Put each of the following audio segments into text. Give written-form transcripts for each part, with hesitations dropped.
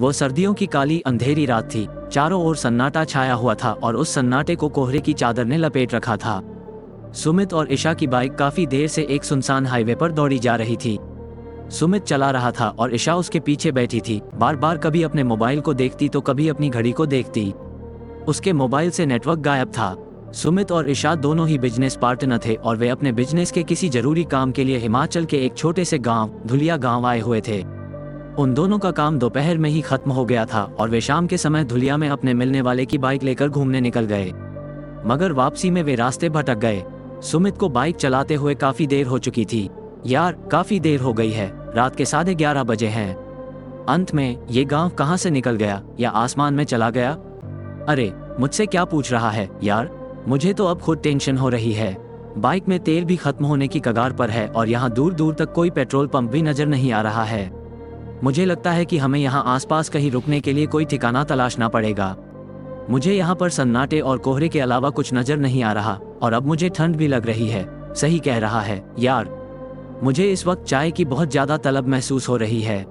वो सर्दियों की काली अंधेरी रात थी। चारों ओर सन्नाटा छाया हुआ था और उस सन्नाटे को कोहरे की चादर ने लपेट रखा था। सुमित और ईशा की बाइक काफी देर से एक सुनसान हाईवे पर दौड़ी जा रही थी। सुमित चला रहा था और ईशा उसके पीछे बैठी थी। बार बार कभी अपने मोबाइल को देखती तो कभी अपनी घड़ी को देखती। उसके मोबाइल से नेटवर्क गायब था। सुमित और ईशा दोनों ही बिजनेस पार्टनर थे और वे अपने बिजनेस के किसी जरूरी काम के लिए हिमाचल के एक छोटे से गांव धुलिया गांव आए हुए थे। उन दोनों का काम दोपहर में ही खत्म हो गया था और वे शाम के समय धुलिया में अपने मिलने वाले की बाइक लेकर घूमने निकल गए, मगर वापसी में वे रास्ते भटक गए। सुमित को बाइक चलाते हुए काफी देर हो चुकी थी। यार, काफी देर हो गई है, रात के 11:30 बजे हैं। अंत में ये गांव कहाँ से निकल गया या आसमान में चला गया? अरे, मुझसे क्या पूछ रहा है यार, मुझे तो अब खुद टेंशन हो रही है। बाइक में तेल भी खत्म होने की कगार पर है और यहाँ दूर दूर तक कोई पेट्रोल पंप भी नजर नहीं आ रहा है। मुझे लगता है कि हमें यहाँ आसपास कहीं रुकने के लिए कोई ठिकाना तलाशना पड़ेगा। मुझे यहाँ पर सन्नाटे और कोहरे के अलावा कुछ नजर नहीं आ रहा और अब मुझे ठंड भी लग रही है। सही कह रहा है यार, मुझे इस वक्त चाय की बहुत ज्यादा तलब महसूस हो रही है।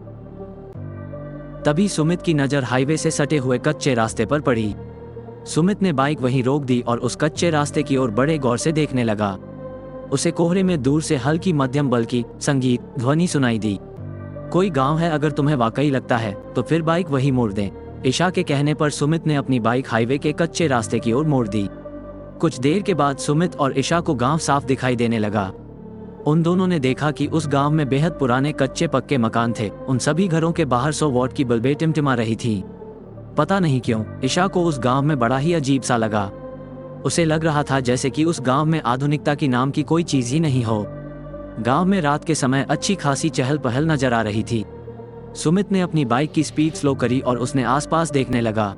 तभी सुमित की नजर हाईवे से सटे हुए कच्चे रास्ते पर पड़ी। सुमित ने बाइक वहीं रोक दी और उस कच्चे रास्ते की ओर बड़े गौर से देखने लगा। उसे कोहरे में दूर से हल्की मध्यम बल्कि संगीत ध्वनि सुनाई दी। कोई गांव है, अगर तुम्हें वाकई लगता है तो फिर बाइक वहीं मोड़ दें। ईशा के कहने पर सुमित ने अपनी बाइक हाईवे के कच्चे रास्ते की ओर मोड़ दी। कुछ देर के बाद सुमित और ईशा को गांव साफ दिखाई देने लगा। उन दोनों ने देखा कि उस गांव में बेहद पुराने कच्चे पक्के मकान थे। उन सभी घरों के बाहर 100 वॉट की बल्बें टिमटिमा रही थी। पता नहीं क्यों ईशा को उस गांव में बड़ा ही अजीब सा लगा। उसे लग रहा था जैसे कि उस गांव में आधुनिकता की नाम की कोई चीज ही नहीं हो। गांव में रात के समय अच्छी खासी चहल पहल नजर आ रही थी। सुमित ने अपनी बाइक की स्पीड स्लो करी और उसने आसपास देखने लगा।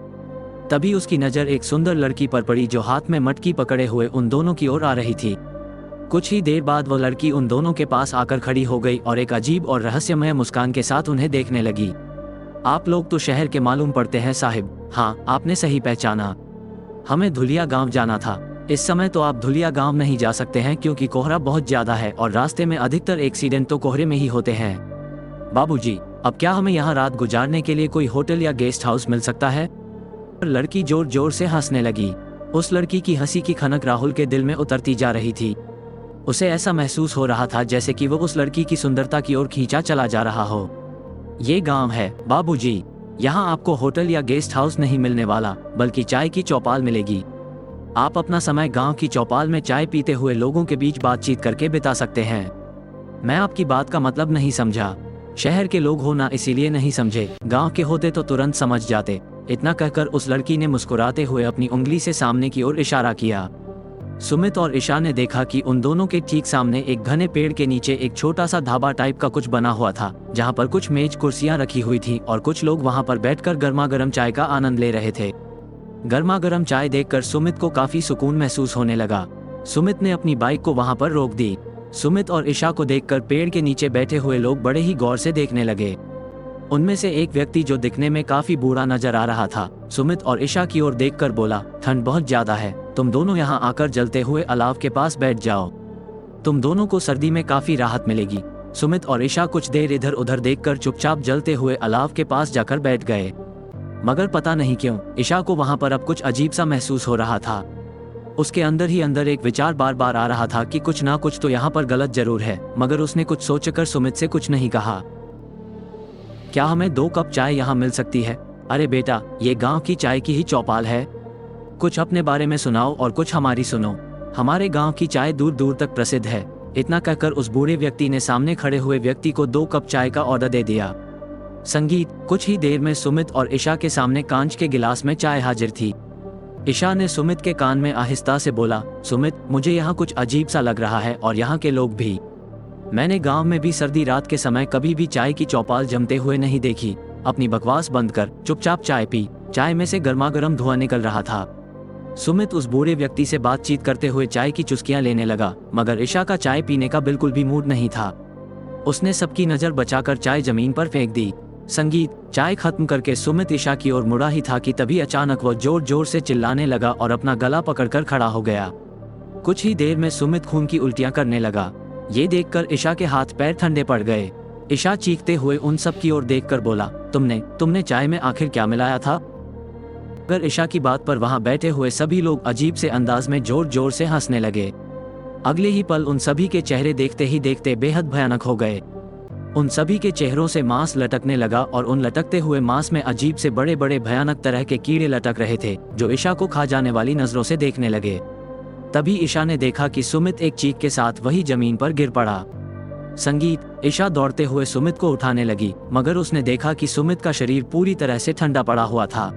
तभी उसकी नजर एक सुंदर लड़की पर पड़ी जो हाथ में मटकी पकड़े हुए उन दोनों की ओर आ रही थी। कुछ ही देर बाद वो लड़की उन दोनों के पास आकर खड़ी हो गई और एक अजीब और रहस्यमय मुस्कान के साथ उन्हें देखने लगी। आप लोग तो शहर के मालूम पड़ते हैं साहिब। हाँ, आपने सही पहचाना, हमें धुलिया गांव जाना था। इस समय तो आप धुलिया गांव नहीं जा सकते हैं क्योंकि कोहरा बहुत ज्यादा है और रास्ते में अधिकतर एक्सीडेंट तो कोहरे में ही होते हैं। बाबूजी, अब क्या हमें यहाँ रात गुजारने के लिए कोई होटल या गेस्ट हाउस मिल सकता है? लड़की जोर जोर से हंसने लगी। उस लड़की की हंसी की खनक राहुल के दिल में उतरती जा रही थी। उसे ऐसा महसूस हो रहा था जैसे कि वो उस लड़की की सुंदरता की ओर खींचा चला जा रहा हो। ये गांव है बाबूजी, यहाँ आपको होटल या गेस्ट हाउस नहीं मिलने वाला, बल्कि चाय की चौपाल मिलेगी। आप अपना समय गांव की चौपाल में चाय पीते हुए लोगों के बीच बातचीत करके बिता सकते हैं। मैं आपकी बात का मतलब नहीं समझा। शहर के लोग हो ना, इसीलिए नहीं समझे, गांव के होते तो तुरंत समझ जाते। इतना कहकर उस लड़की ने मुस्कुराते हुए अपनी उंगली से सामने की ओर इशारा किया। सुमित और ईशा ने देखा कि उन दोनों के ठीक सामने एक घने पेड़ के नीचे एक छोटा सा ढाबा टाइप का कुछ बना हुआ था, जहां पर कुछ मेज कुर्सियां रखी हुई थी और कुछ लोग वहां पर बैठकर गर्मा गर्म चाय का आनंद ले रहे थे। गर्मा गर्म चाय देखकर सुमित को काफी सुकून महसूस होने लगा। सुमित ने अपनी बाइक को वहां पर रोक दी। सुमित और ईशा को देखकर पेड़ के नीचे बैठे हुए लोग बड़े ही गौर से देखने लगे। उनमें से एक व्यक्ति जो दिखने में काफी बूढ़ा नजर आ रहा था, सुमित और ईशा की ओर देखकर बोला, ठंड बहुत ज्यादा है, तुम दोनों यहाँ आकर जलते हुए अलाव के पास बैठ जाओ। तुम दोनों को सर्दी में काफी राहत मिलेगी। सुमित और ईशा कुछ देर इधर उधर देखकर चुपचाप जलते हुए अलाव के पास जाकर बैठ गए। मगर पता नहीं क्यों ईशा को वहां पर अब कुछ अजीब सा महसूस हो रहा था। उसके अंदर ही अंदर एक विचार बार बार आ रहा था कि कुछ ना कुछ तो यहाँ पर गलत जरूर है, मगर उसने कुछ सोचकर सुमित से कुछ नहीं कहा। क्या हमें 2 कप चाय यहाँ मिल सकती है? अरे बेटा, ये गांव की चाय की ही चौपाल है। कुछ अपने बारे में सुनाओ और कुछ हमारी सुनो। हमारे गांव की चाय दूर दूर तक प्रसिद्ध है। इतना कहकर उस बूढ़े व्यक्ति ने सामने खड़े हुए व्यक्ति को 2 कप चाय का ऑर्डर दे दिया। संगीत। कुछ ही देर में सुमित और ईशा के सामने कांच के गिलास में चाय हाजिर थी। ईशा ने सुमित के कान में आहिस्ता से बोला, सुमित, मुझे यहाँ कुछ अजीब सा लग रहा है और यहाँ के लोग भी। मैंने गांव में भी सर्दी रात के समय कभी भी चाय की चौपाल जमते हुए नहीं देखी। अपनी बकवास बंद कर चुपचाप चाय पी। चाय में से गर्मागर्म धुआं निकल रहा था। सुमित उस बूढ़े व्यक्ति से बातचीत करते हुए चाय की चुस्कियां लेने लगा, मगर ईशा का चाय पीने का बिल्कुल भी मूड नहीं था। उसने सबकी नजर बचाकर चाय जमीन पर फेंक दी। संगीत। चाय खत्म करके सुमित ईशा की ओर मुड़ा ही था कि तभी अचानक वो जोर जोर से चिल्लाने लगा और अपना गला पकड़कर खड़ा हो गया। कुछ ही देर में सुमित खून की उल्टियां करने लगा। ये देखकर ईशा के हाथ पैर ठंडे पड़ गए। ईशा चीखते हुए उन सब की ओर देखकर बोला, तुमने चाय में आखिर क्या मिलाया था? अगर ईशा की बात पर वहां बैठे हुए सभी लोग अजीब से अंदाज में जोर जोर से हंसने लगे। अगले ही पल उन सभी के चेहरे देखते ही देखते बेहद भयानक हो गए। उन सभी के चेहरों से मांस लटकने लगा और उन लटकते हुए मांस में अजीब से बड़े बड़े भयानक तरह के कीड़े लटक रहे थे, जो ईशा को खा जाने वाली नजरों से देखने लगे। तभी ईशा ने देखा कि सुमित एक चीख के साथ वही जमीन पर गिर पड़ा। संगीत। ईशा दौड़ते हुए सुमित को उठाने लगी, मगर उसने देखा कि सुमित का शरीर पूरी तरह से ठंडा पड़ा हुआ था।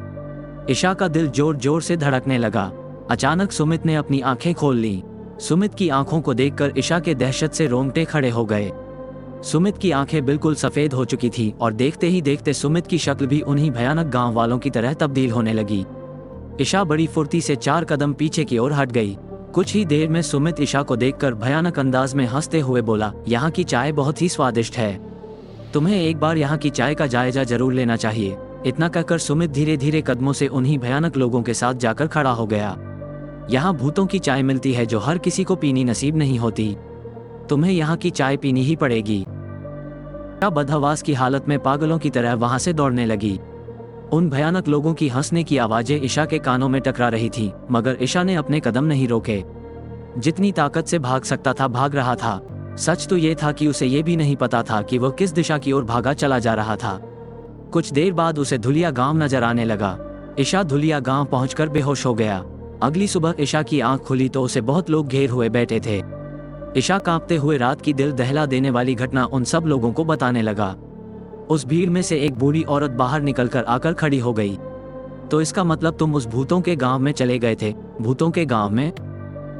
ईशा का दिल जोर जोर से धड़कने लगा। अचानक सुमित ने अपनी आंखें खोल लीं। सुमित की आंखों को देखकर ईशा के दहशत से रोंगटे खड़े हो गए। सुमित की आंखें बिल्कुल सफेद हो चुकी थी और देखते ही देखते सुमित की शक्ल भी उन्हीं भयानक गांव वालों की तरह तब्दील होने लगी। ईशा बड़ी फुर्ती से 4 कदम पीछे की ओर हट गई। कुछ ही देर में सुमित ईशा को देखकर भयानक अंदाज में हंसते हुए बोला, यहाँ की चाय बहुत ही स्वादिष्ट है, तुम्हें एक बार यहाँ की चाय का जायजा जरूर लेना चाहिए। इतना कहकर सुमित धीरे धीरे कदमों से उन्हीं भयानक लोगों के साथ जाकर खड़ा हो गया। यहाँ भूतों की चाय मिलती है जो हर किसी को पीनी नसीब नहीं होती, तुम्हें यहाँ की चाय पीनी ही पड़ेगी। बदहवास की हालत में पागलों की तरह वहां से दौड़ने लगी। उन भयानक लोगों की हंसने की आवाजें ईशा के कानों में टकरा रही थी, मगर ईशा ने अपने कदम नहीं रोके। जितनी ताकत से भाग सकता था भाग रहा था। सच तो ये था कि उसे ये भी नहीं पता था कि वह किस दिशा की ओर भागा चला जा रहा था। कुछ देर बाद उसे धुलिया गांव नजर आने लगा। ईशा धुलिया गांव पहुंचकर बेहोश हो गया। अगली सुबह ईशा की आंख खुली तो उसे बहुत लोग घेर हुए बैठे थे। ईशा कांपते हुए रात की दिल दहला देने वाली घटना उन सब लोगों को बताने लगा। उस भीड़ में से एक बूढ़ी औरत बाहर निकलकर आकर खड़ी हो गई। तो इसका मतलब तुम उस भूतों के गांव में चले गए थे? भूतों के गांव में?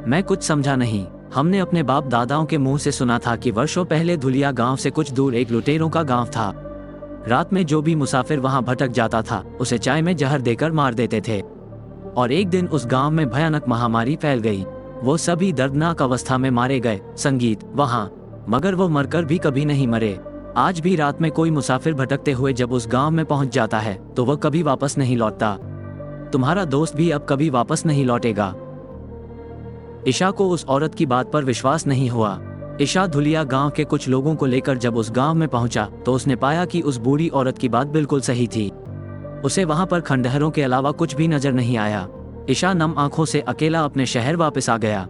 मैं कुछ समझा नहीं। हमने अपने बाप दादाओं के मुंह से सुना था कि वर्षों पहले धुलिया गांव से कुछ दूर एक लुटेरों का गांव था। रात में जो भी मुसाफिर वहां भटक जाता था उसे चाय में जहर देकर मार देते थे। और एक दिन उस गांव में भयानक महामारी फैल गई। वो सभी दर्दनाक अवस्था में मारे गए। संगीत। वहां मगर वो मरकर भी कभी नहीं मरे। आज भी रात में कोई मुसाफिर भटकते हुए जब उस गांव में पहुंच जाता है तो वह कभी वापस नहीं लौटता। तुम्हारा दोस्त भी अब कभी वापस नहीं लौटेगा। ईशा को उस औरत की बात पर विश्वास नहीं हुआ। ईशा धुलिया गांव के कुछ लोगों को लेकर जब उस गांव में पहुंचा तो उसने पाया कि उस बूढ़ी औरत की बात बिल्कुल सही थी। उसे वहां पर खंडहरों के अलावा कुछ भी नजर नहीं आया। ईशा नम आंखों से अकेला अपने शहर वापस आ गया।